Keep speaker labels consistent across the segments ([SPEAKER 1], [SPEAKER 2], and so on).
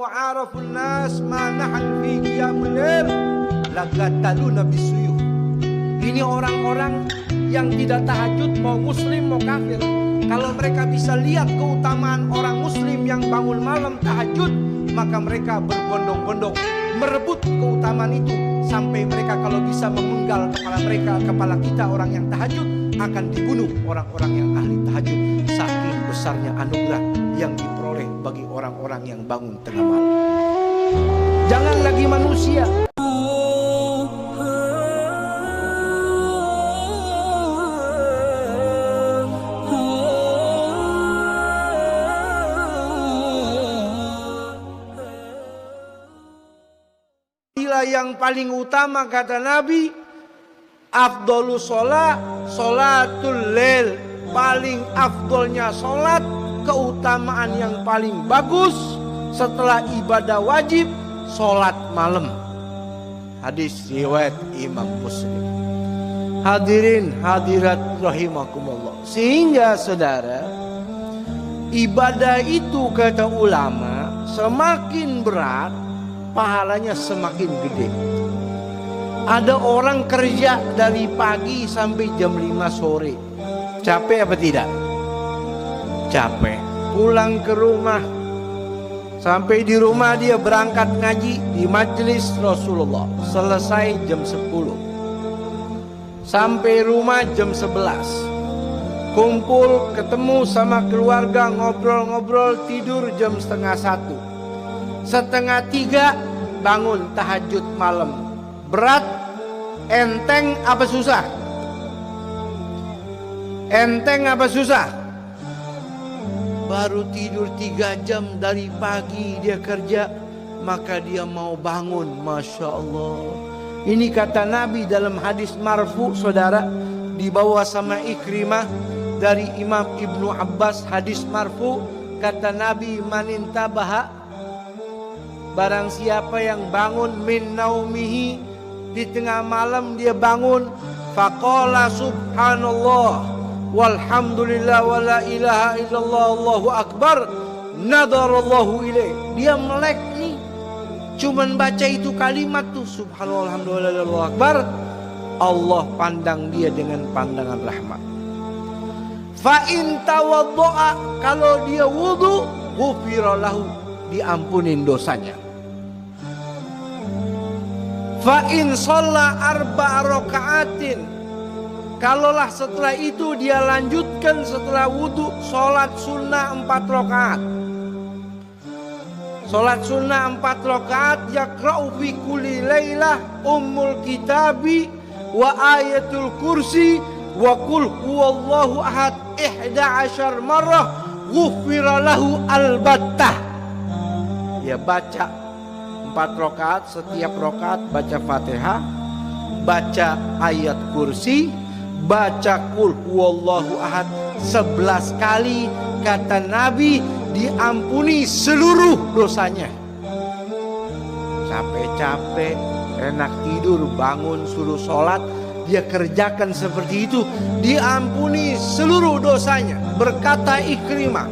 [SPEAKER 1] Arafun nas manahan fi qiyamul lail lagataluna bisuyuf. Ini orang-orang yang tidak tahajud, mau muslim mau kafir. Kalau mereka bisa lihat keutamaan orang muslim yang bangun malam tahajud, maka mereka berbondong-bondong merebut keutamaan itu, sampai mereka kalau bisa memenggal kepala mereka, kepala kita orang yang tahajud, akan dibunuh orang-orang yang ahli tahajud. Saking besarnya anugerah yang diperoleh bagi orang-orang yang bangun tengah malam. Jangan lagi manusia. Yang paling utama kata Nabi, afdhalu sholat sholatul lail. Paling afdolnya sholat, keutamaan yang paling bagus setelah ibadah wajib, sholat malam. Hadis riwayat Imam Muslim. Hadirin hadirat rahimakumullah. Sehingga saudara, ibadah itu kata ulama semakin berat, pahalanya semakin gede. Ada orang kerja dari pagi sampai jam 5 sore. Capek apa tidak? Capek. Pulang ke rumah, sampai di rumah dia berangkat ngaji di majelis Rasulullah. Selesai jam 10. Sampai rumah jam 11. Kumpul, ketemu sama keluarga, ngobrol-ngobrol, tidur jam setengah 1. Setengah 3 bangun tahajud malam. Berat, enteng apa susah? Enteng apa susah? Baru tidur 3 jam dari pagi dia kerja, maka dia mau bangun. Masya Allah. Ini kata Nabi dalam hadis marfu, saudara, dibawa sama Ikrimah dari Imam Ibnu Abbas. Hadis marfu, kata Nabi, manintabaha, barang siapa yang bangun min naumihi, di tengah malam dia bangun, faqala subhanallah walhamdulillah wala ilaha illallah allahu akbar, nadarallahu ilaih. Dia melek nih, cuman baca itu kalimat tuh, subhanallah alhamdulillah allahu akbar, Allah pandang dia dengan pandangan rahmat. Fa in tawaddoa, kalau dia wudu, ghufira lahu, diampunin dosanya. Fa in shalla arba'a raka'atin, kalaulah setelah itu dia lanjutkan setelah wudu sholat sunnah 4 rakaat. Sholat sunnah 4 rakaat, yaqra'u fi kulli lailah ummul kitabi wa ayatul kursi wa qul huwallahu ahad 11 marrah, ghufira lahu albattah. Ya baca 4 rakaat, setiap rakaat baca Fatihah, baca ayat kursi, baca qul huwallahu ahad 11 kali. Kata Nabi, diampuni seluruh dosanya. Capek-capek, enak tidur, bangun suruh sholat, dia kerjakan seperti itu, diampuni seluruh dosanya. Berkata Ikrimah,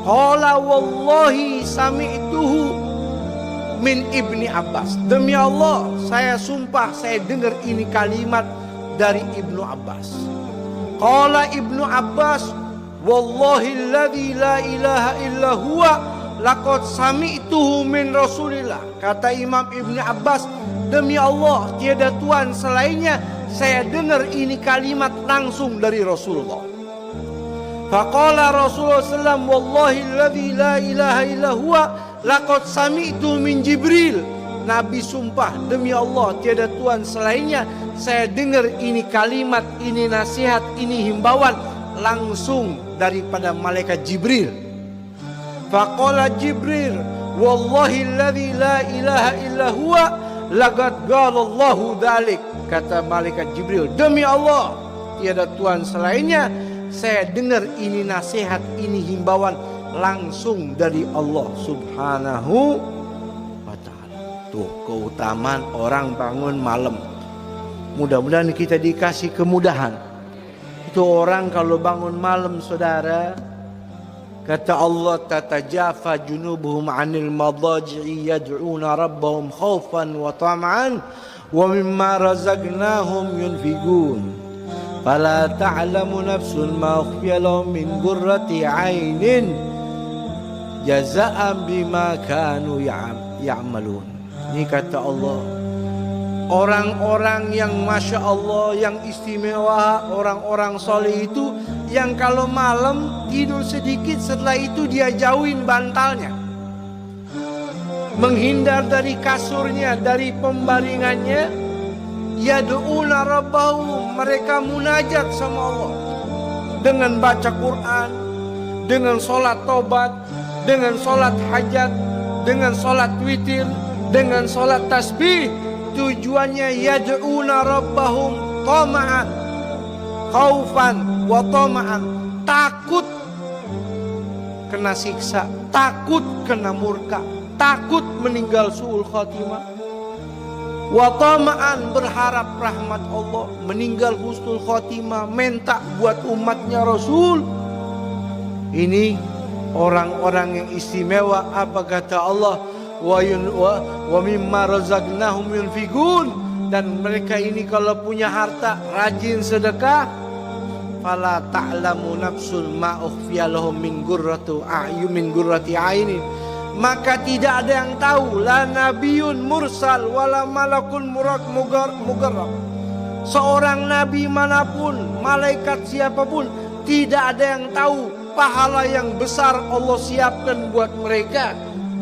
[SPEAKER 1] qala wallahi sami'tuhu min Ibni Abbas, demi Allah saya sumpah saya dengar ini kalimat dari Ibnu Abbas. Qala Ibnu Abbas, wallahi alladzi la ilaha illa huwa laqad sami'tuhu min Rasulillah. Kata Imam Ibnu Abbas, demi Allah tiada Tuhan selainnya, saya dengar ini kalimat langsung dari Rasulullah. Faqala Rasulullah sallallahu alaihi wasallam, wallahi alladzi la ilaha illa huwa laqad sami'tu min Jibril. Nabi sumpah, demi Allah tiada Tuhan selainnya, saya dengar ini kalimat, ini nasihat, ini himbauan langsung daripada malaikat Jibril. Faqala Jibril, wallahi alladzi la ilaha illa huwa laqad qala Allahu dzalik. Kata malaikat Jibril, demi Allah tiada Tuhan selainnya, saya dengar ini nasihat, ini himbauan langsung dari Allah subhanahu wa ta'ala. Tuh keutamaan orang bangun malam. Mudah-mudahan kita dikasih kemudahan. Itu orang kalau bangun malam saudara, Kata Allah, tatajafa junubuhum 'anil madaji'i yad'una rabbahum khaufan wa tam'an wa mimma razaqnahum yunfiqun. Fala ta'lamu nafsun ma ukhfiya lahum min qurrati 'ainin jazaa'an bima kanu ya'malun. Ini kata Allah, orang-orang yang Masya Allah, yang istimewa, orang-orang soleh itu yang kalau malam tidur sedikit, setelah itu dia jauhin bantalnya, menghindar dari kasurnya, dari pembaringannya. Yad'una rabbahum, mereka munajat sama Allah dengan baca Quran, dengan sholat tobat, dengan sholat hajat, dengan sholat witir, dengan sholat tasbih. Tujuannya yad'una rabbahum tama'an, khaufan wa tama'an, takut kena siksa, takut kena murka, takut meninggal su'ul khatimah. Wa tama'an, berharap rahmat Allah, meninggal husnul khatimah, minta buat umatnya Rasul. Ini orang-orang yang istimewa. Apa kata Allah? Wa mimma razaqnahum yunfiqun, dan mereka ini kalau punya harta rajin sedekah. Fala ta'lamu nafsul ma ukhfiya lahum min qurrati a'yunin, maka tidak ada yang tahu, la nabiyyun mursal wala malakun mugarrab, seorang nabi manapun, malaikat siapapun, tidak ada yang tahu pahala yang besar Allah siapkan buat mereka.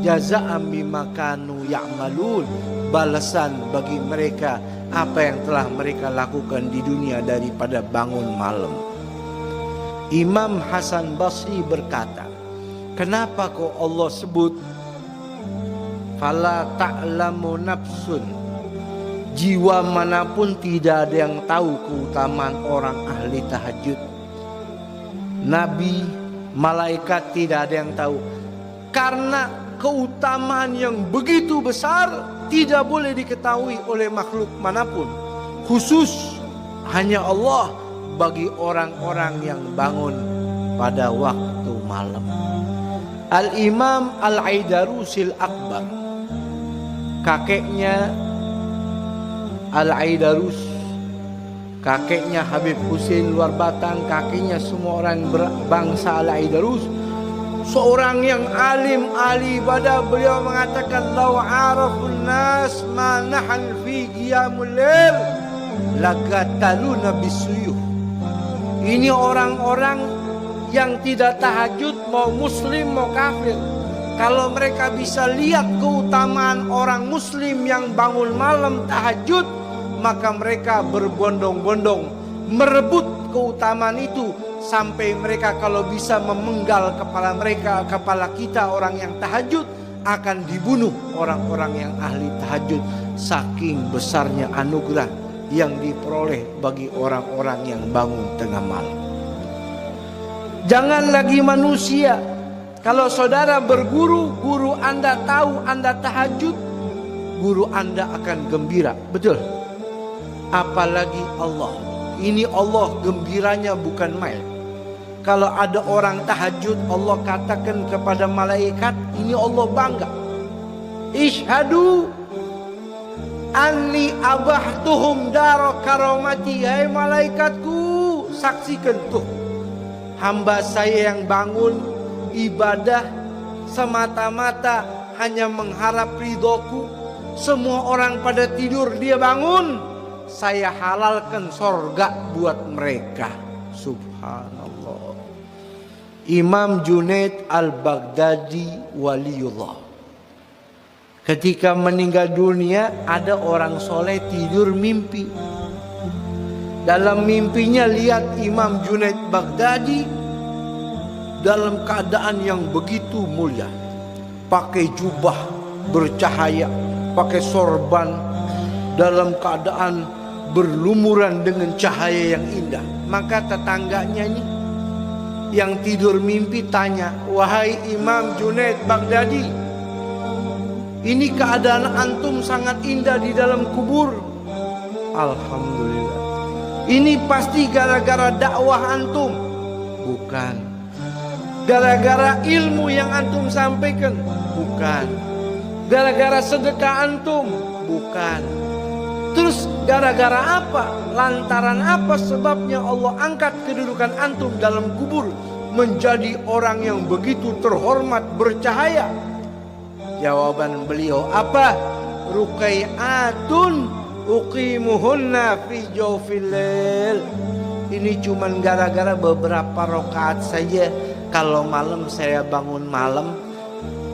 [SPEAKER 1] Jazaa'an bima kanu ya'malun, balasan bagi mereka apa yang telah mereka lakukan di dunia daripada bangun malam. Imam Hasan Basri berkata, kenapa kok Allah sebut fala ta'lamu nafsun, jiwa manapun tidak ada yang tahu keutamaan orang ahli tahajud. Nabi, malaikat tidak ada yang tahu, karena keutamaan yang begitu besar tidak boleh diketahui oleh makhluk manapun, khusus hanya Allah bagi orang-orang yang bangun pada waktu malam. Al-Imam Al-Aidarusil Akbar, kakeknya Al-Aidarus, kakeknya Habib Hussein Luar Batang, kakeknya semua orang bangsa Al-Aidarus, seorang yang alim, ahli ibadah. Beliau mengatakan, law arafun nas ma nahan fi qiyamul lail lagataluna bisuyuh. Ini orang-orang yang tidak tahajud, mau muslim mau kafir. Kalau mereka bisa lihat keutamaan orang muslim yang bangun malam tahajud, maka mereka berbondong-bondong merebut keutamaan itu, sampai mereka kalau bisa memenggal kepala mereka, kepala kita orang yang tahajud, akan dibunuh orang-orang yang ahli tahajud. Saking besarnya anugerah yang diperoleh bagi orang-orang yang bangun tengah malam. Jangan lagi manusia, kalau saudara berguru, guru Anda tahu Anda tahajud, guru Anda akan gembira, betul? Apalagi Allah. Ini Allah gembiranya bukan main. Kalau ada orang tahajud, Allah katakan kepada malaikat, ini Allah bangga. Ishhadu anni abahtuhum daro karamati. Hai malaikatku, saksikan tuh, hamba saya yang bangun ibadah semata-mata hanya mengharap ridhoku. Semua orang pada tidur, dia bangun, saya halalkan sorga buat mereka. Subhanallah. Imam Junaid Al-Baghdadi waliullah, ketika meninggal dunia, ada orang soleh tidur mimpi. Dalam mimpinya lihat Imam Junaid Baghdadi dalam keadaan yang begitu mulia, pakai jubah bercahaya, pakai sorban, dalam keadaan berlumuran dengan cahaya yang indah. Maka tetangganya ini yang tidur mimpi tanya, wahai Imam Junaid Baghdadi, ini keadaan antum sangat indah di dalam kubur. Alhamdulillah. Ini pasti gara-gara dakwah antum. Bukan. Gara-gara ilmu yang antum sampaikan? Bukan. Gara-gara sedekah antum? Bukan. Terus gara-gara apa? Lantaran apa sebabnya Allah angkat kedudukan antum dalam kubur menjadi orang yang begitu terhormat, bercahaya? Jawaban beliau apa? Ruqai'atun uqimuhunna fi jawfil lail. Ini cuman gara-gara beberapa rakaat saja. Kalau malam saya bangun malam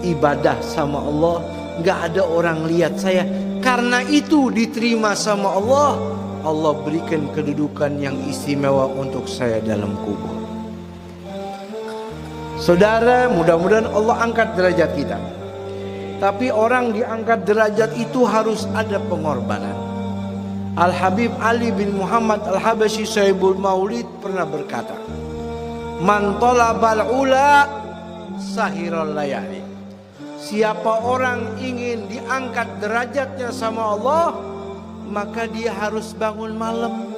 [SPEAKER 1] ibadah sama Allah, nggak ada orang lihat saya. Karena itu diterima sama Allah. Allah berikan kedudukan yang istimewa untuk saya dalam kubur. Saudara, mudah-mudahan Allah angkat derajat kita. Tapi orang diangkat derajat itu harus ada pengorbanan. Al-Habib Ali bin Muhammad Al-Habashi Sahibul Maulid pernah berkata, "Man talabal ula sahiral layali." Siapa orang ingin diangkat derajatnya sama Allah, maka dia harus bangun malam.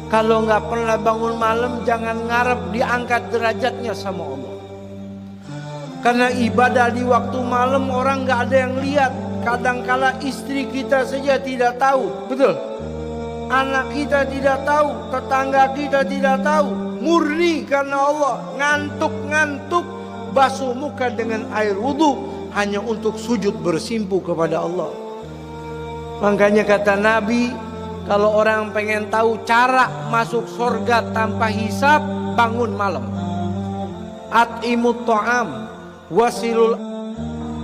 [SPEAKER 1] Kalau nggak pernah bangun malam, jangan ngarep diangkat derajatnya sama Allah. Karena ibadah di waktu malam orang nggak ada yang lihat. Kadangkala istri kita saja tidak tahu, betul? Anak kita tidak tahu, tetangga kita tidak tahu. Murni karena Allah, ngantuk-ngantuk, basuh muka dengan air wudhu hanya untuk sujud bersimpu kepada Allah. Makanya kata Nabi, kalau orang pengen tahu cara masuk surga tanpa hisab, bangun malam. At'imut ta'am wasilul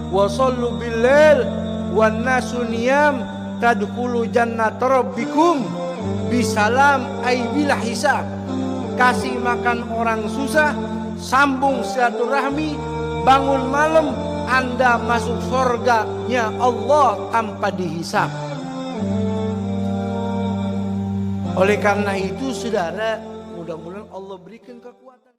[SPEAKER 1] wasallu billail wan nasu niyam tadkhulu jannata rabbikum bisalam ay bila hisab. Kasih makan orang susah, sambung silaturahmi, bangun malam, Anda masuk surganya Allah tanpa dihisab. Oleh karena itu saudara, mudah-mudahan Allah berikan kekuatan.